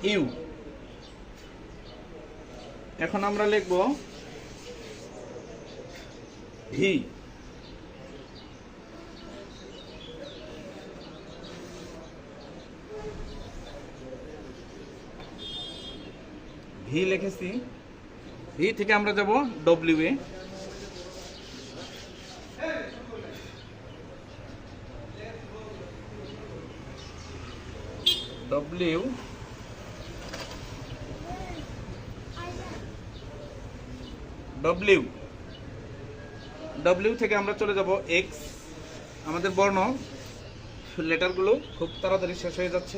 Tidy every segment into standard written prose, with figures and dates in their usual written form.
You. এখন আমরা লিখব ভি। ভি লিখেছি। ভি থেকে আমরা যাব W A. W W W থেকে আমরা চলে যাব এক্স। আমাদের বর্ণ লেটারগুলো খুব তাড়াতাড়ি শেষ হয়ে যাচ্ছে।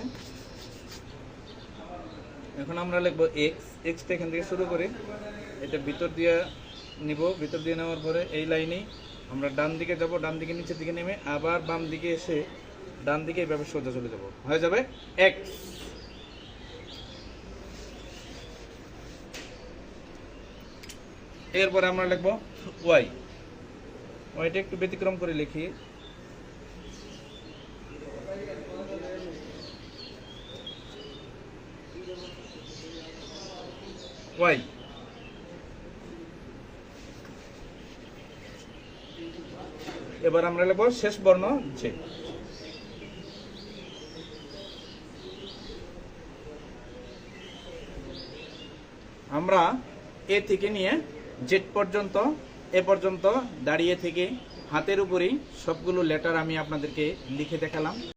এখন আমরা লিখব এক্স। এক্সটা এখান থেকে শুরু করে এটা ভিতর দিয়ে নিব। ভিতর দিয়ে নেওয়ার পরে এই লাইনেই আমরা ডান দিকে যাব, ডান দিকে নিচের দিকে নেমে আবার বাম দিকে এসে ডান দিকে এইভাবে সোজা চলে যাব, হয়ে যাবে এক্স। এরপরে আমরা লিখব ওয়াই। ওয়াইটা একটু ব্যতিক্রম করে লিখি। ওয়াই। এবার আমরা লিখব শেষ বর্ণ জে। আমরা এ থেকে নিয়ে জেড পর্যন্ত, এ পর্যন্ত দাঁড়িয়ে থেকে হাতের উপরেই সবগুলো লেটার আমি আপনাদেরকে লিখে দেখালাম।